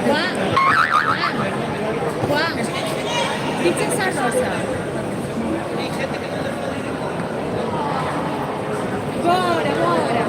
Juan, Juan, dice esa rosa. Bora, bora.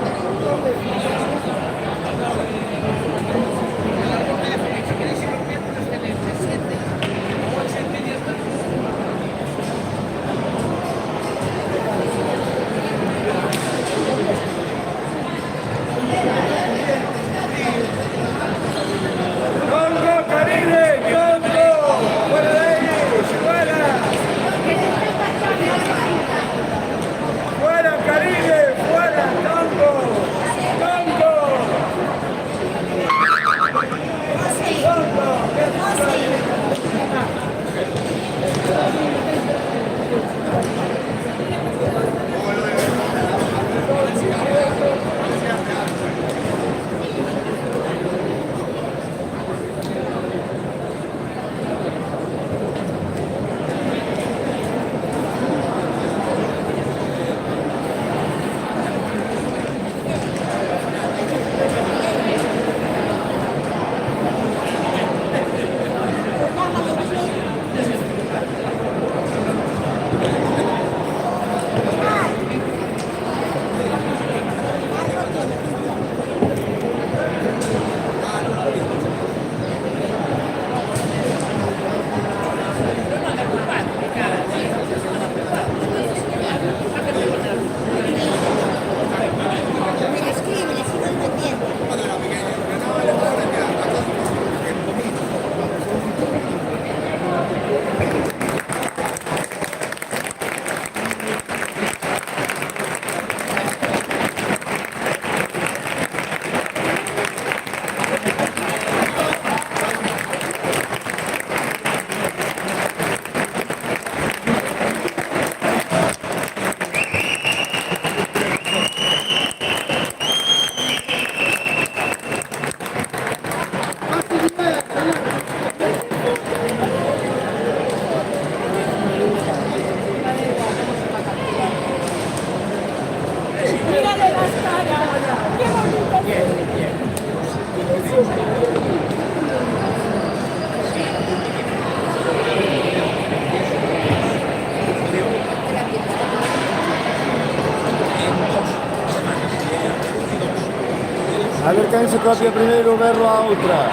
A ver quen se copia primeiro o berro a outra.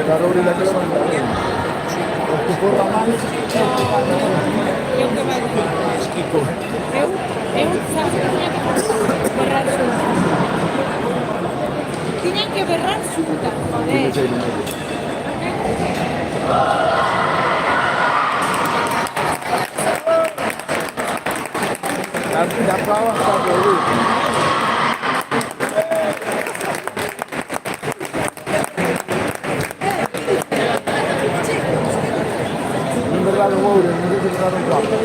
Da Rourila que lo manda. O que corra máis. Eu que vai Eu sabes que tiña que berrar xunta. Tiñan que berrar xunta, joder. Da prova está por un Ouro, non dice que un plato.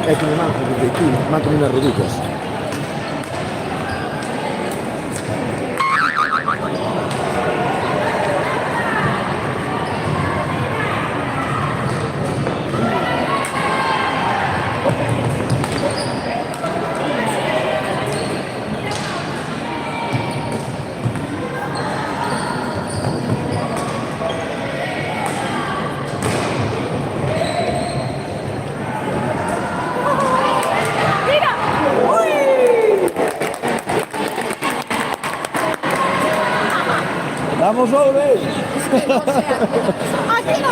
É que me manco, porque aquí manco unas rodillas. ¡Vamos, Oure! Aquí no.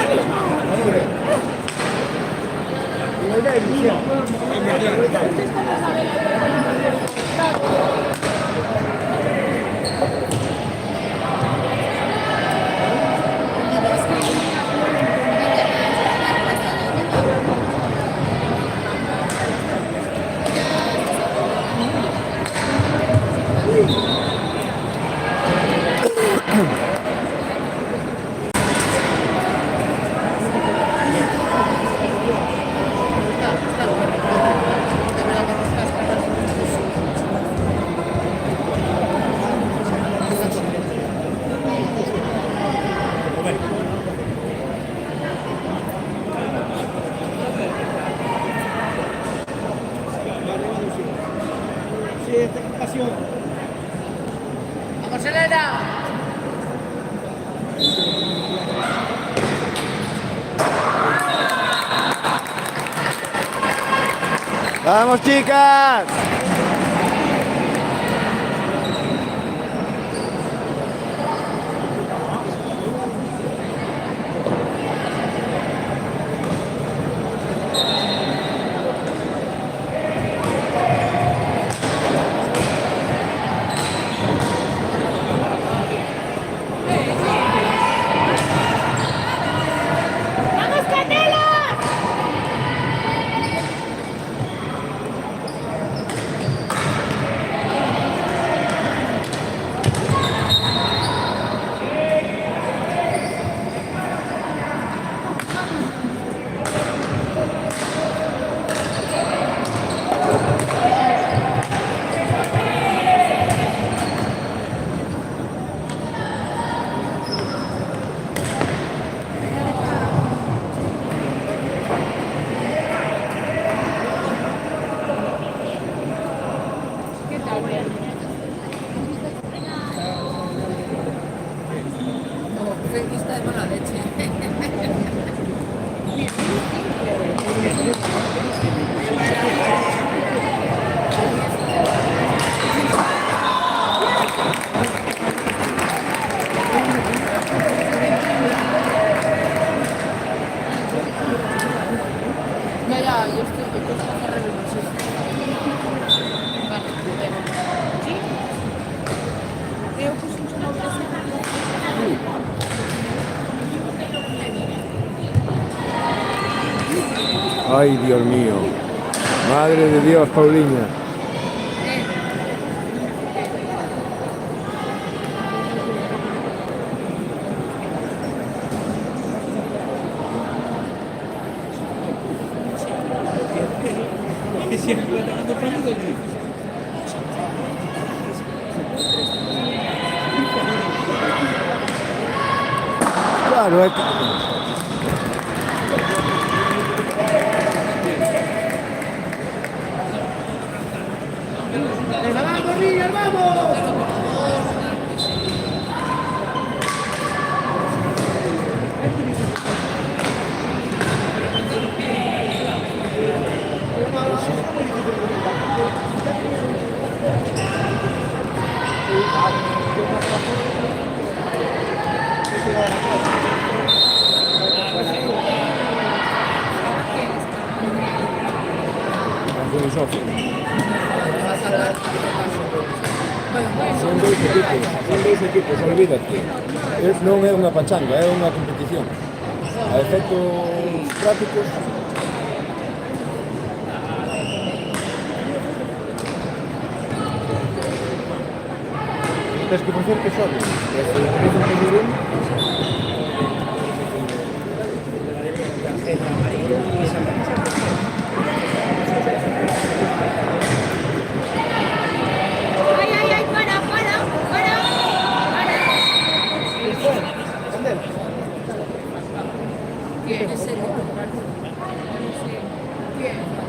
¡Vamos, Elena! ¡Vamos, chicas! ¡Vamos, Candela! ¿Qué tal? Como feminista de mala leche. Ya, yo estoy con la revolución. Vale, Sí? Eu costumo uma Ay, Dios mío. Madre de Dios, Paulina. Claro, es que... ¡Vamos, niños, vamos! Son dois equipos, olvídate. Non é unha pachanga, é unha competición. A efectos prácticos, tens que facer que xogue. E se empiezan a pedir un, ¡Ay, ay, ay! ¡Para, para! ¡Para! ¿Quién es el otro? ¿Quién?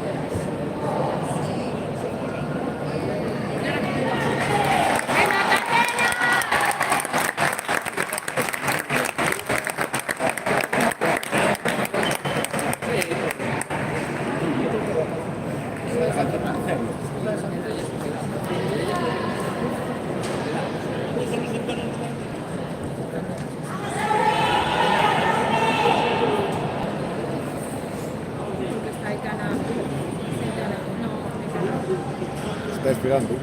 está esperando.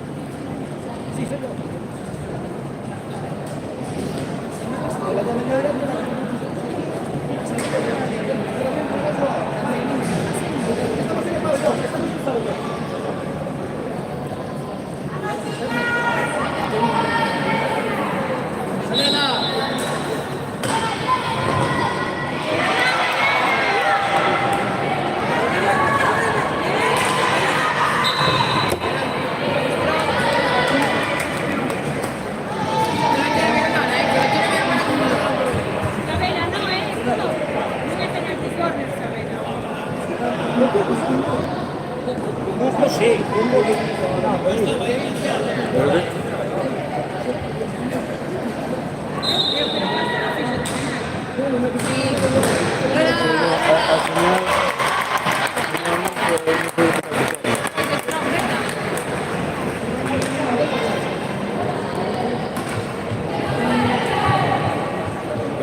Sabela, no, no. No voy a tener que correr, Sabela. No sé,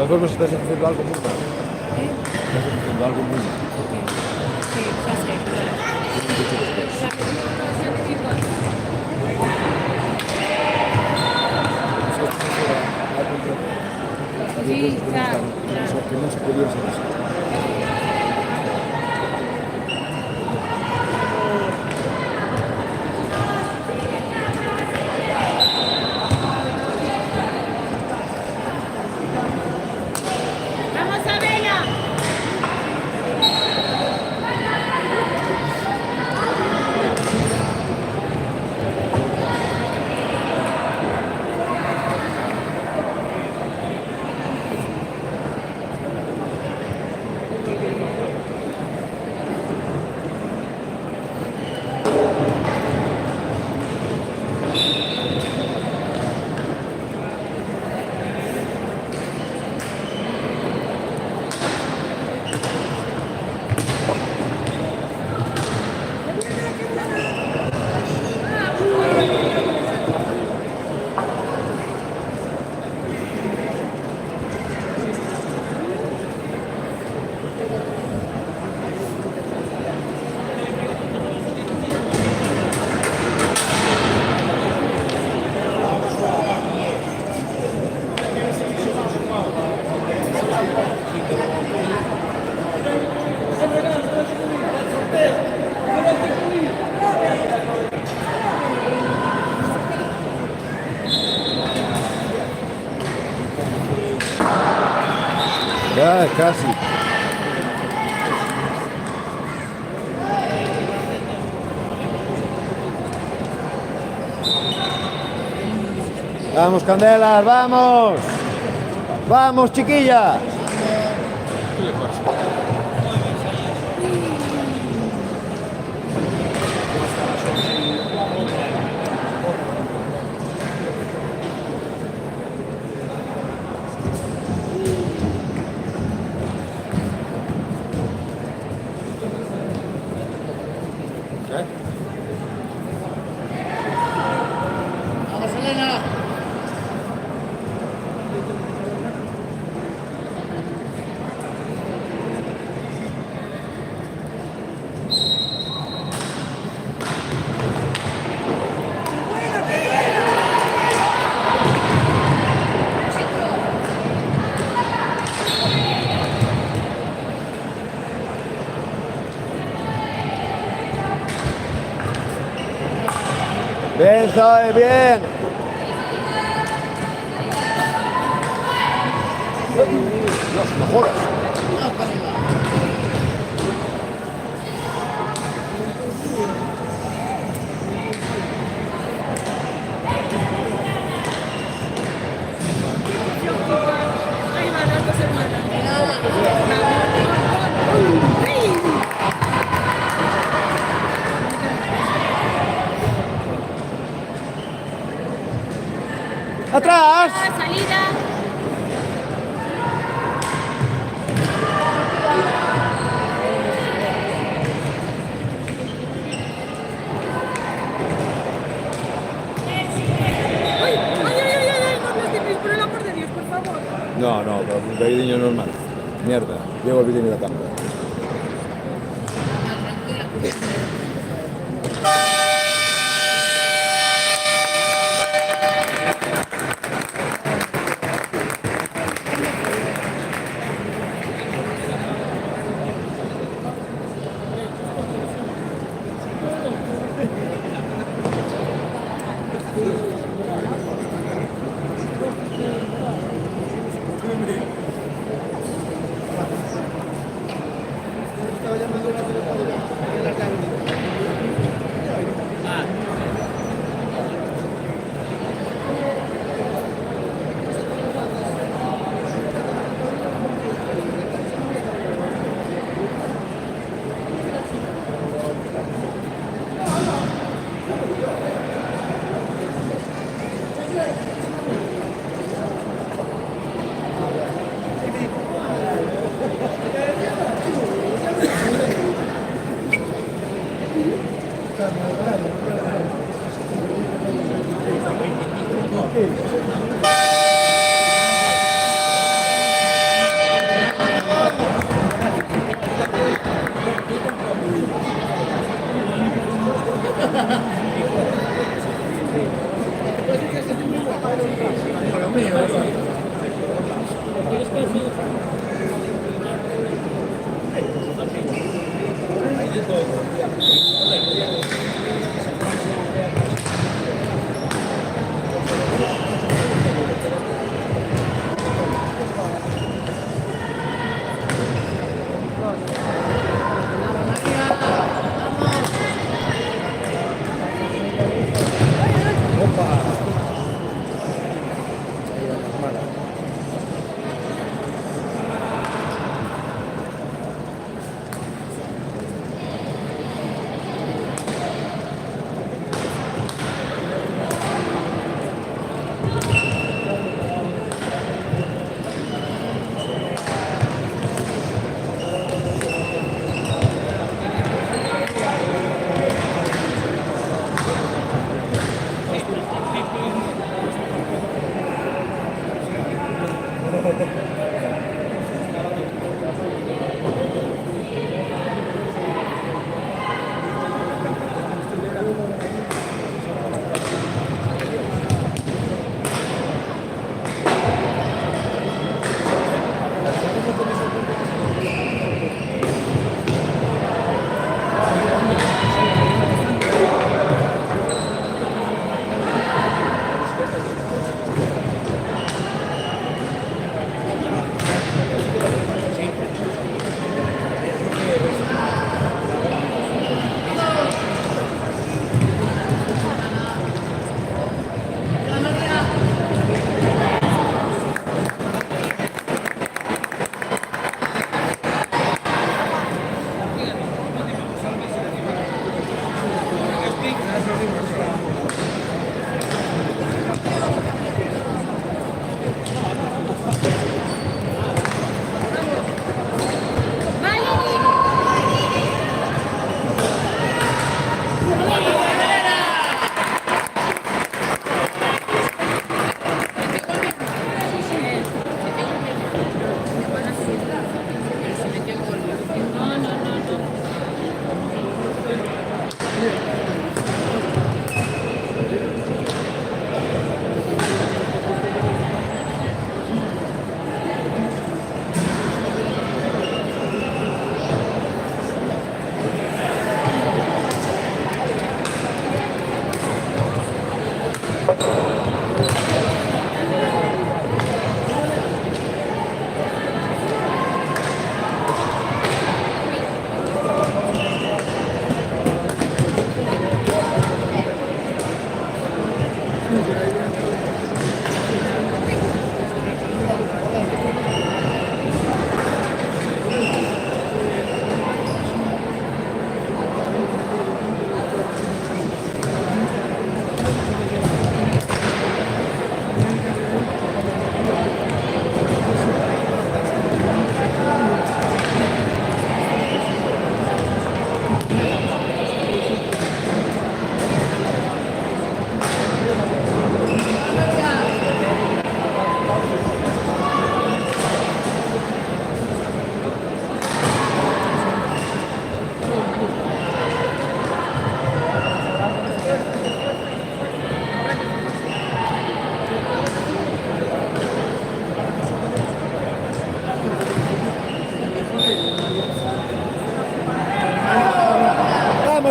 todas formas estás haciendo algo muy mal. Estás haciendo algo muy mal. Sí, ya sé. Ya me digo, no, ya me digo. Sí, claro, claro. Que no se podía hacer eso. ¡Vamos a Vela! Ya, casi. Vamos, Candelas, vamos. Vamos, chiquillas. Vamos, Elena. Bien, Zoe, bien. No jodas. Ahí van las dos hermanas. ¡Atrás! Salida. ¡Ay, ay, ay, ay! No me estéis, por el amor de Dios, por favor. No, no, pero un caídiño normal. Mierda, llevo el vídeo de la cámara.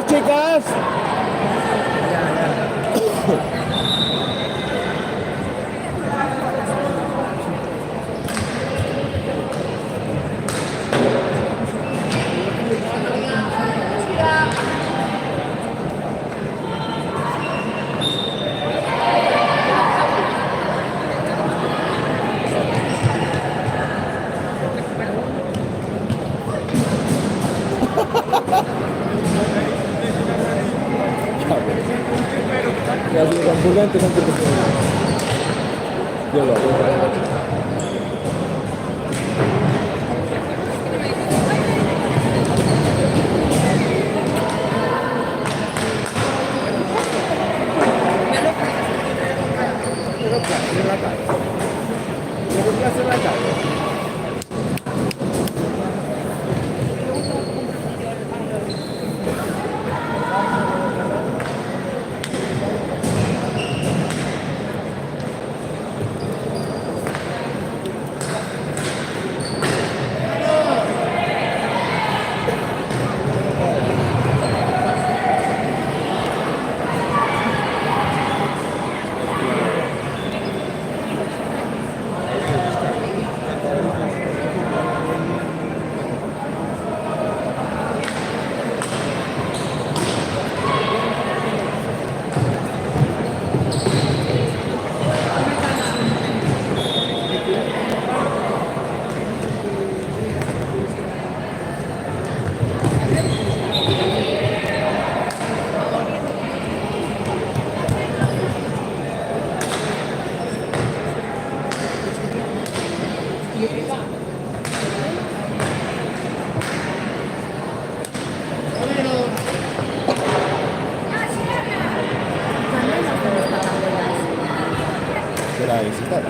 chicas. Casi ambulantes antes de yo lo hago. ahí sí está.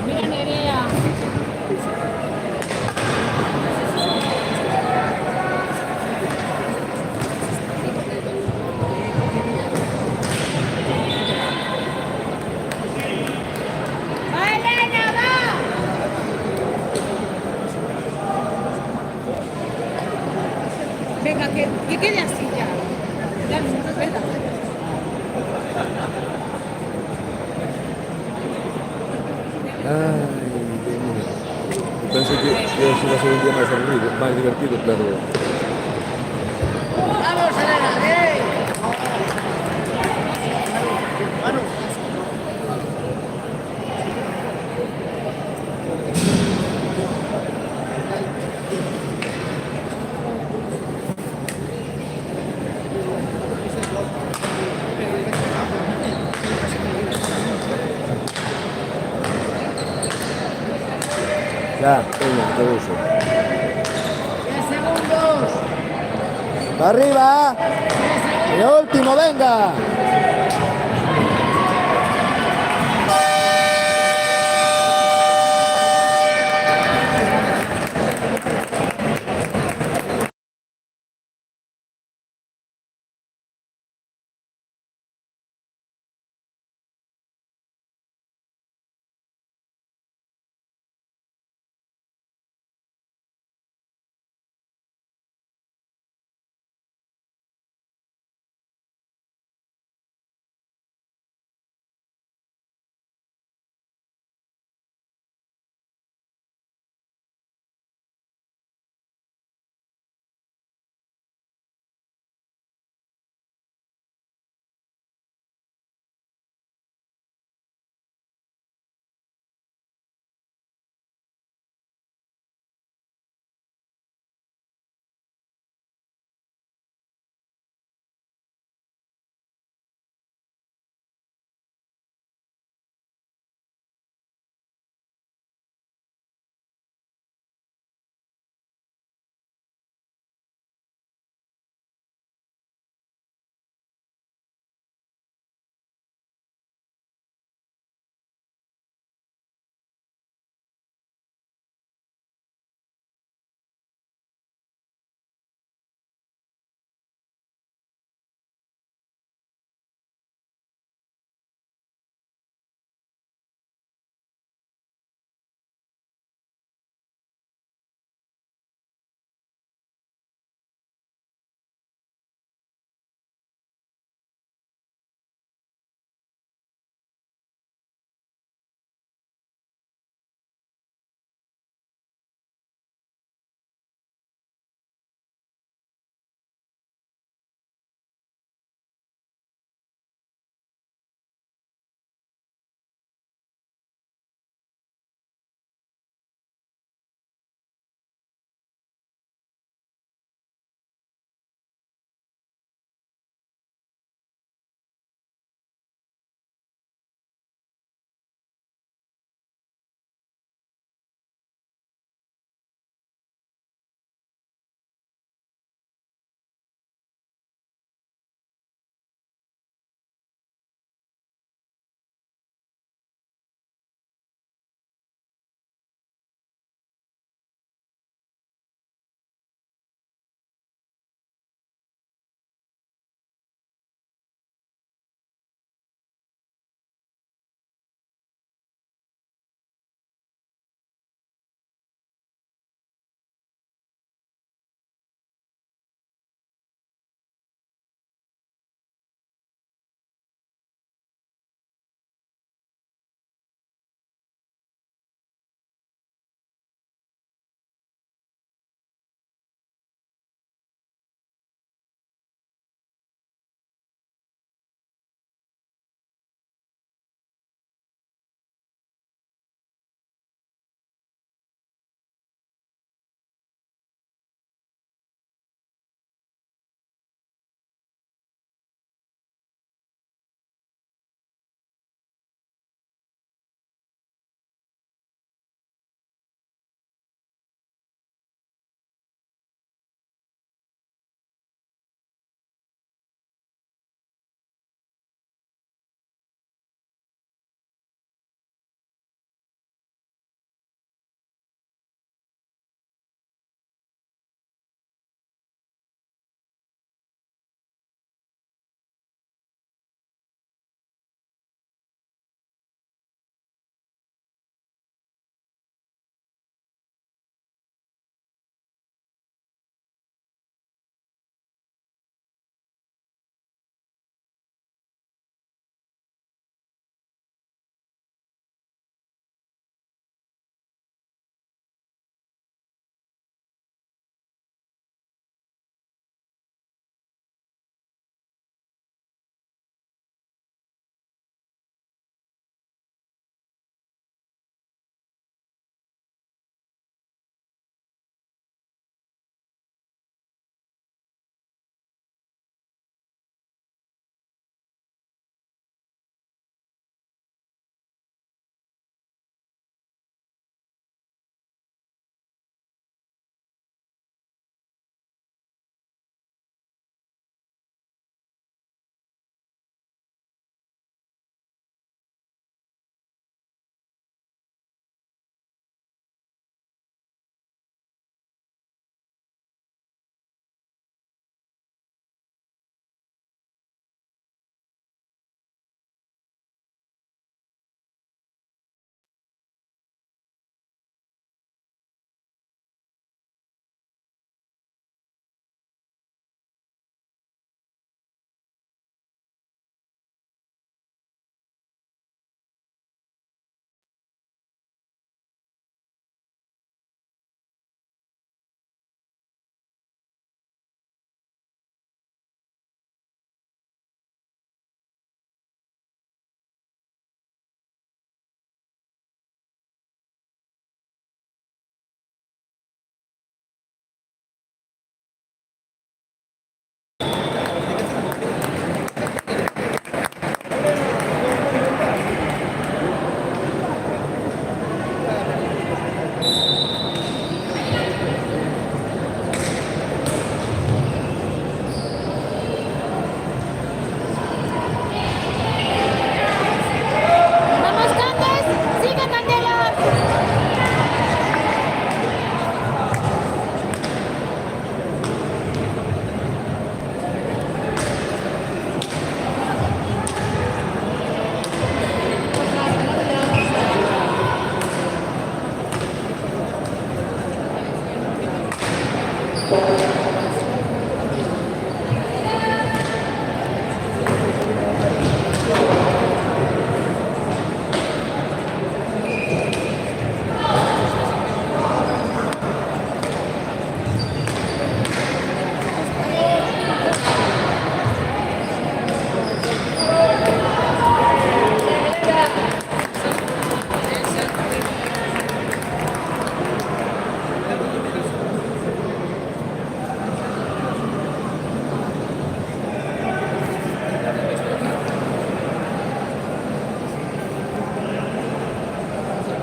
Mira, Nerea. ¡Va, Elena, va! Venga, que quede así ya. Ya, venga. Ay, Dios mío. Pensé que eso iba a ser un día más aburrido, más divertido, pero Vamos, Elena, Manu. ya, venga, te uso. 10 segundos. ¡Para arriba! ¡El último, venga!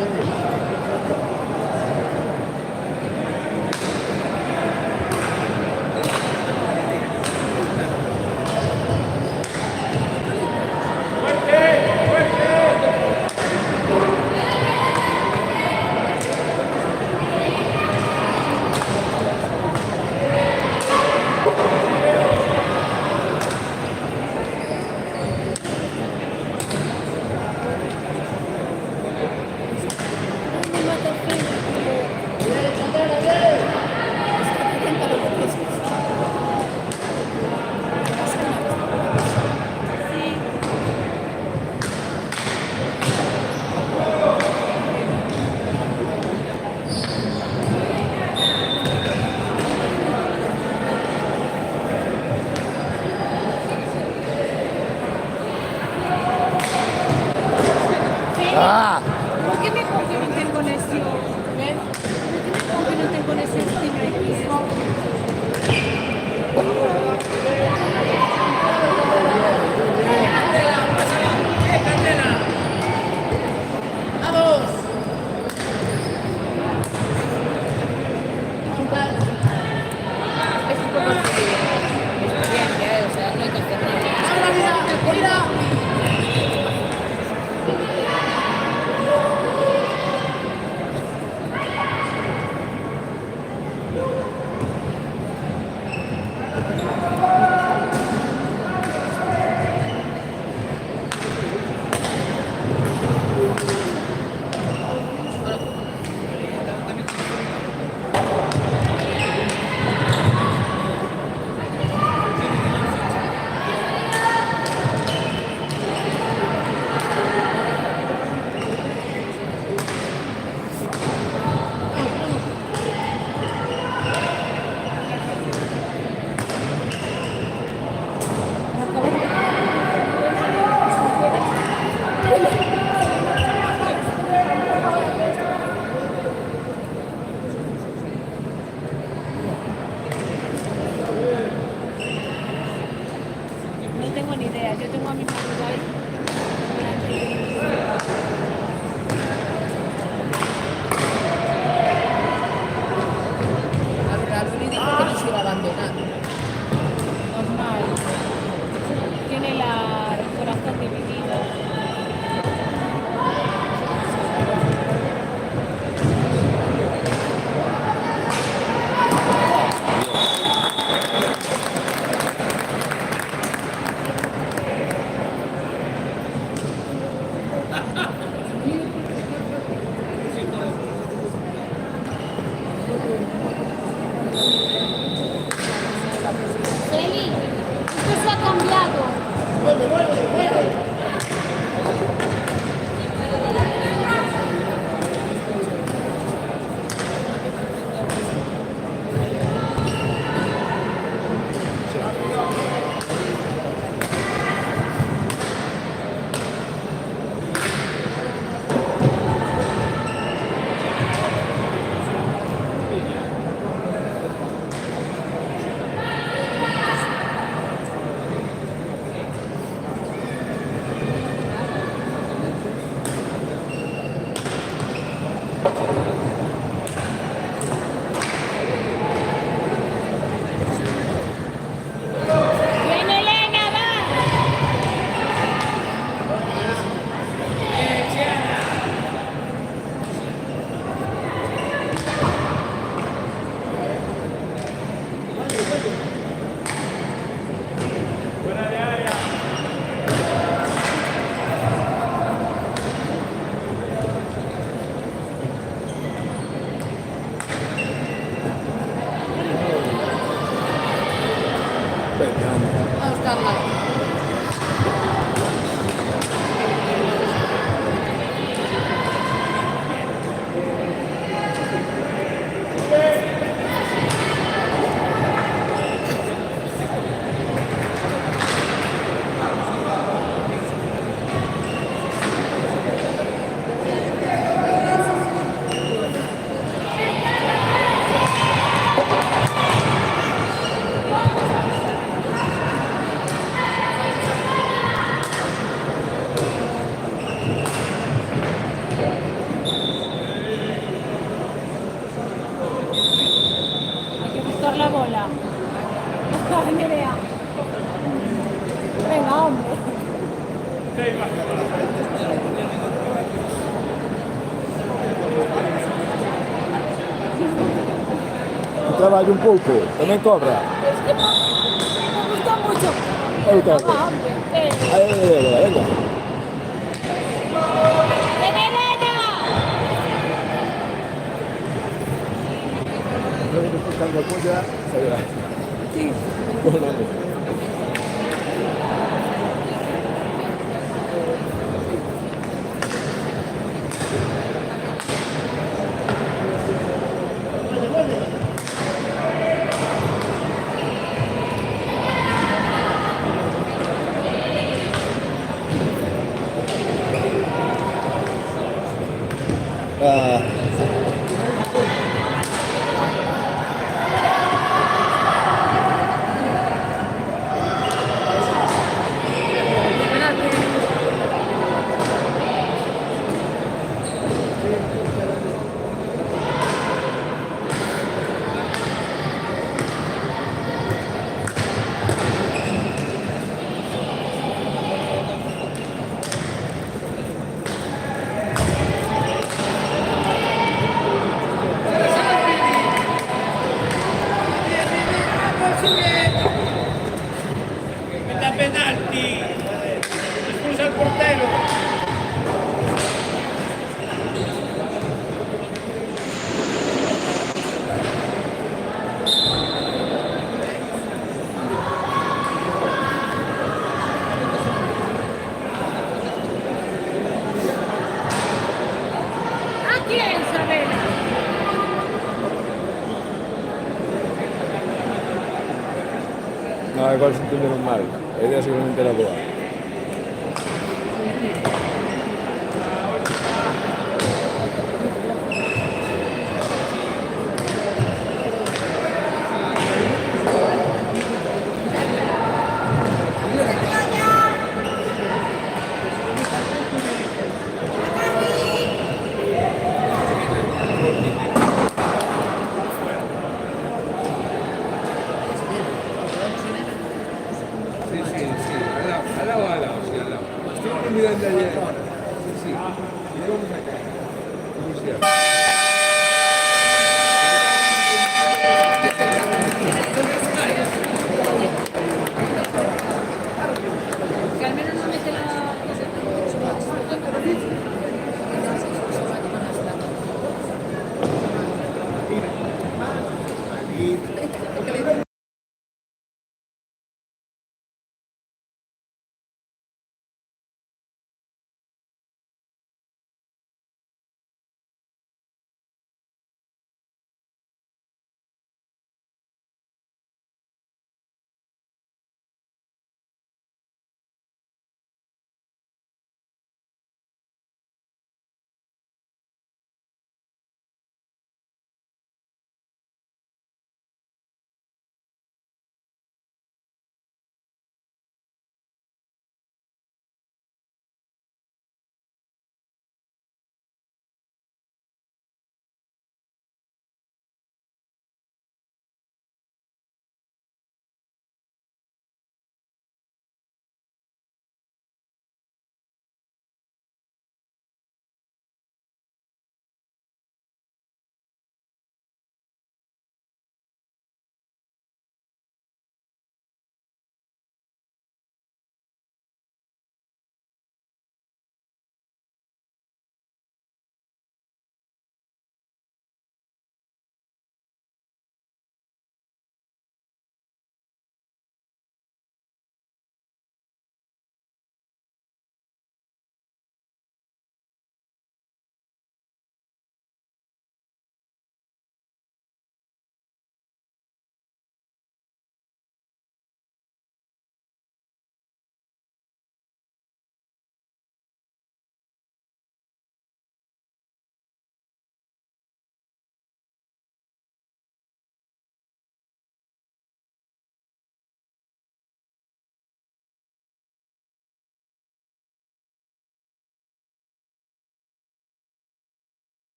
Me mata el frío. Ah! ¿Por qué me pongo en interconexión? ¿Ven? ¿Por qué me pongo en interconexión si no hay piso? ¡Vamos! Es un poco experiencia, o sea, no hay que hacer nada. ¡Ahora mira! ¡Mira! No tengo ni idea. Yo tengo a mi marido ahí. La Luli dijo que nos iba a abandonar. Normal. Tiene el corazón dividido. Feli, esto se ha cambiado. ¡Vuelve, vuelve, vuelve! Ven, Elena, va. traballo un pouco, tamén cobra. Es que me gusta mucho. Eu tamén. Ah, hombre. Venga. ¡Elena! Luego después cando a polla, se verá. Sí. Bueno, ah, Meta penalti. Expulsa al portero. ¿A quién, Isabela? no, igual se entenderon mal. A idea seguramente era boa.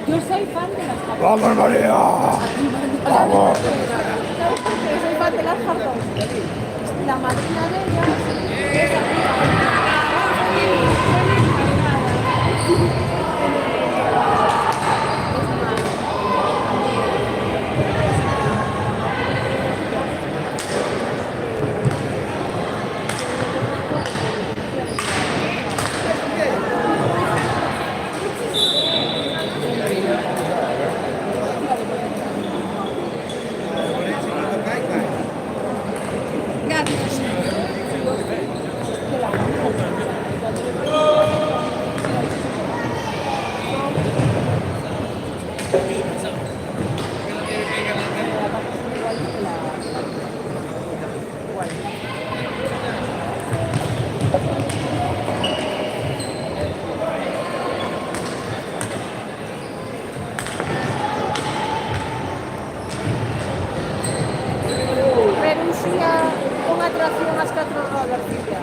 Yo soy fan de las hot dogs. ¡Vamos, María! ¡Vamos! ¿Sabes por qué soy fan de las hot dogs? La madrina de ella es Renuncia unha atracción ás 4 rodas, filla.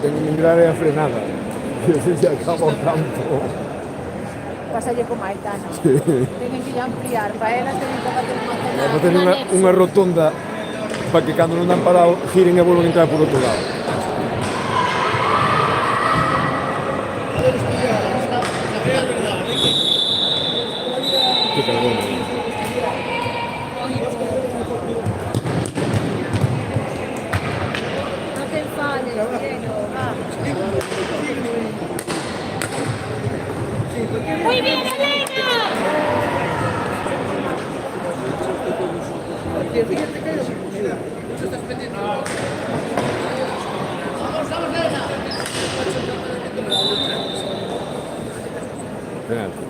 Tengo que mirar a frenada. Y así se acaba o campo. Pásalle como a Aitana. Tienen que ampliar. Para elas tienen que facer unha zona. Vamos a tener unha rotonda para que cando non dan parado giren e volvan a entrar por outro lado. Que cabrón. No te enfades, Diego, va. Muy bien, Elena. Penalti.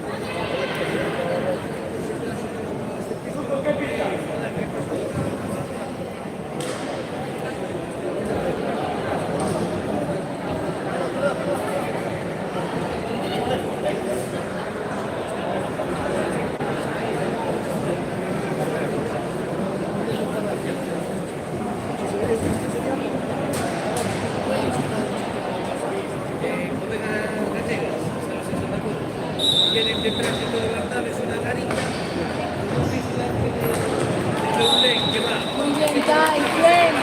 Tienen de tránsito de las naves una garita, un ley que va. Muy bien, Tai, bien.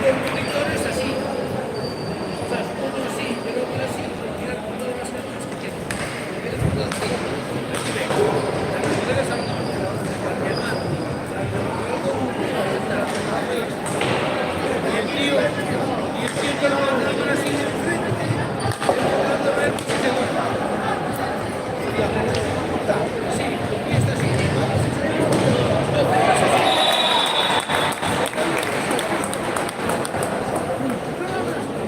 El conector es así. O sea, uno así, el otro así, tirar por todas las cosas que tiene. Y el tío que lo va así enfrente, cuando ve pues se vuelve. Sí, y está así.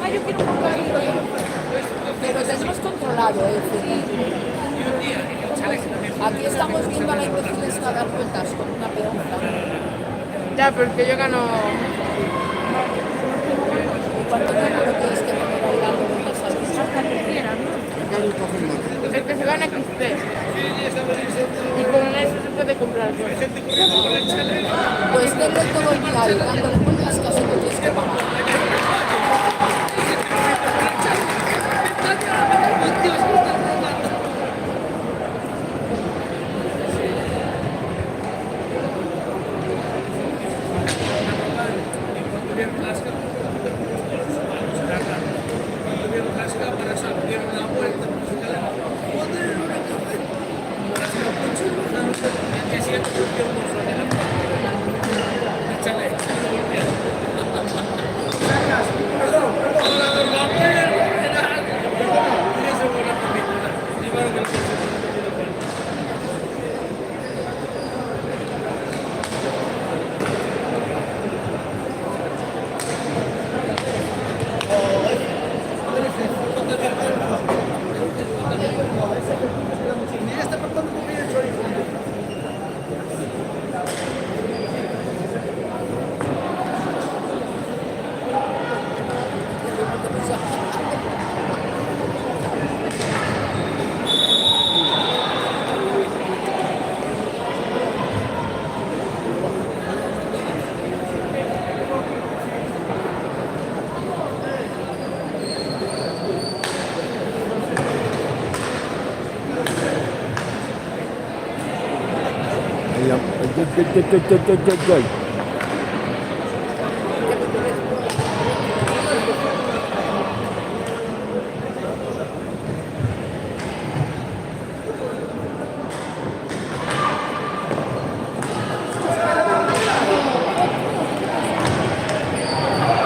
Ay, yo quiero un poquito. Pero tenemos controlado, aquí estamos viendo a la imbécil esta dar vueltas con una peonza. Ya, pero que yo gano. Y cuando gana lo tienes que poner bailando vueltas a la Hasta que quieran, ¿no? El que se gana XP. Y con eso se puede comprar cosas. Pues denle todo el día y dándole vueltas casi no tienes que pagar.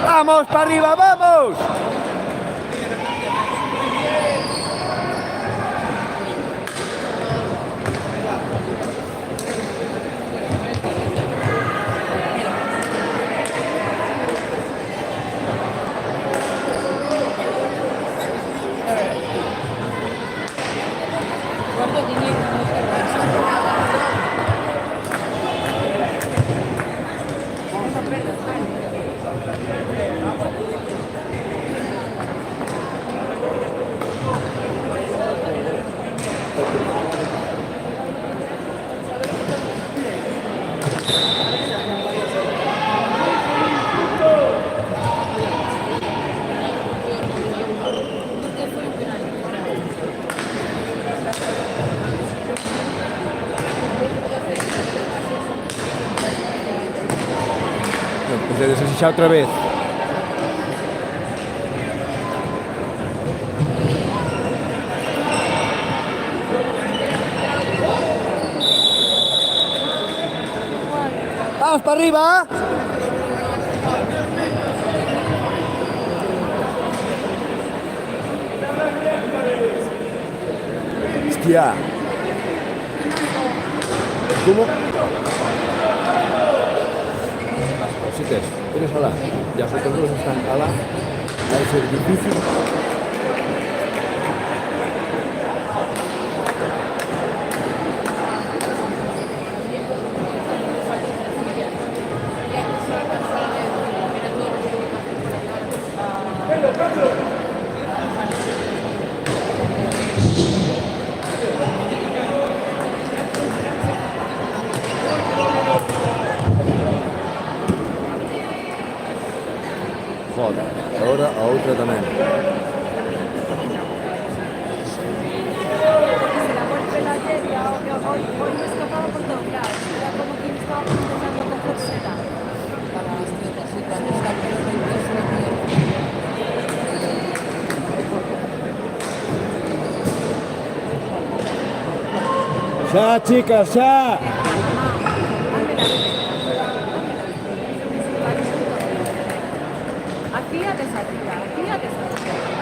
¡Vamos, para arriba, vamos! Pues de desechar otra vez. ¡Vamos para arriba! ¡Hostia! ¿Cómo? Cositas, tienes ala. Ya vosotros dos están ala. Va a ser difícil. Joder, ahora a outra tamén. Se la golpe la ayer y hoy me escapaba por todos lados. Era como que me estaba empezando a coger seda. Xa, chicas, xa! Aquí a desarrollar, aquí a desarrollar.